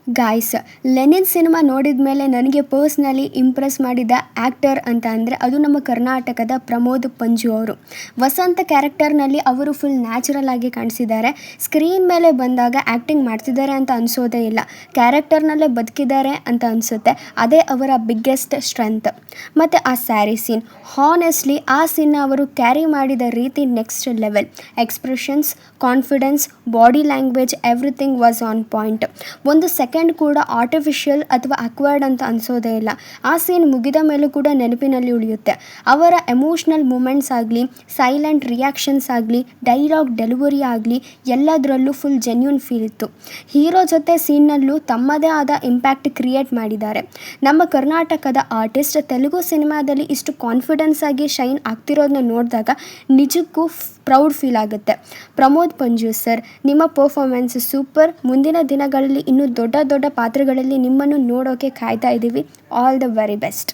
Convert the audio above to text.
Guys, Lenin cinema ನೋಡಿದ ಮೇಲೆ ನನಗೆ ಪರ್ಸ್ನಲಿ ಇಂಪ್ರೆಸ್ ಮಾಡಿದ ಆ್ಯಕ್ಟರ್ ಅಂತ ಅಂದರೆ ಅದು ನಮ್ಮ ಕರ್ನಾಟಕದ ಪ್ರಮೋದ್ ಪಂಜು ಅವರು. ವಸಂತ ಕ್ಯಾರೆಕ್ಟರ್ನಲ್ಲಿ ಅವರು ಫುಲ್ ನ್ಯಾಚುರಲ್ ಆಗಿ ಕಾಣಿಸಿದ್ದಾರೆ. ಸ್ಕ್ರೀನ್ ಮೇಲೆ ಬಂದಾಗ ಆ್ಯಕ್ಟಿಂಗ್ ಮಾಡ್ತಿದ್ದಾರೆ ಅಂತ ಅನಿಸೋದೇ ಇಲ್ಲ, ಕ್ಯಾರೆಕ್ಟರ್ನಲ್ಲೇ ಬದುಕಿದ್ದಾರೆ ಅಂತ ಅನಿಸುತ್ತೆ. ಅದೇ ಅವರ ಬಿಗ್ಗೆಸ್ಟ್ ಸ್ಟ್ರೆಂತ್. ಮತ್ತು ಆ ಸ್ಯಾರಿ ಸೀನ್, ಹಾನೆಸ್ಟ್ಲಿ ಆ ಸೀನ್ನ ಅವರು ಕ್ಯಾರಿ ಮಾಡಿದ ರೀತಿ next level. Expressions, confidence, body language, everything was on point. ಒಂದು ಸೆಕೆಂಡ್ ಕೂಡ ಆರ್ಟಿಫಿಷಿಯಲ್ ಅಥವಾ ಅಕ್ವರ್ಡ್ ಅಂತ ಅನಿಸೋದೇ ಇಲ್ಲ. ಆ ಸೀನ್ ಮುಗಿದ ಮೇಲೂ ಕೂಡ ನೆನಪಿನಲ್ಲಿ ಉಳಿಯುತ್ತೆ. ಅವರ ಎಮೋಷ್ನಲ್ ಮೂಮೆಂಟ್ಸ್ ಆಗಲಿ, ಸೈಲೆಂಟ್ ರಿಯಾಕ್ಷನ್ಸ್ ಆಗಲಿ, ಡೈಲಾಗ್ ಡೆಲಿವರಿ ಆಗಲಿ, ಎಲ್ಲದರಲ್ಲೂ ಫುಲ್ ಜೆನ್ಯೂನ್ ಫೀಲ್ ಇತ್ತು. ಹೀರೋ ಜೊತೆ ಸೀನ್ನಲ್ಲೂ ತಮ್ಮದೇ ಆದ ಇಂಪ್ಯಾಕ್ಟ್ ಕ್ರಿಯೇಟ್ ಮಾಡಿದ್ದಾರೆ. ನಮ್ಮ ಕರ್ನಾಟಕದ ಆರ್ಟಿಸ್ಟ್ ತೆಲುಗು ಸಿನಿಮಾದಲ್ಲಿ ಇಷ್ಟು ಕಾನ್ಫಿಡೆನ್ಸ್ ಆಗಿ ಶೈನ್ ಆಗ್ತಿರೋದನ್ನ ನೋಡಿದಾಗ ನಿಜಕ್ಕೂ ಪ್ರೌಡ್ ಫೀಲ್ ಆಗುತ್ತೆ. ಪ್ರಮೋದ್ ಪಂಜು ಸರ್, ನಿಮ್ಮ ಪರ್ಫಾರ್ಮೆನ್ಸ್ ಸೂಪರ್. ಮುಂದಿನ ದಿನಗಳಲ್ಲಿ ಇನ್ನೂ ದೊಡ್ಡ ದೊಡ್ಡ ಪಾತ್ರಗಳಲ್ಲಿ ನಿಮ್ಮನ್ನು ನೋಡೋಕೆ ಕಾಯ್ತಾ ಇದ್ದೀವಿ. All the very best.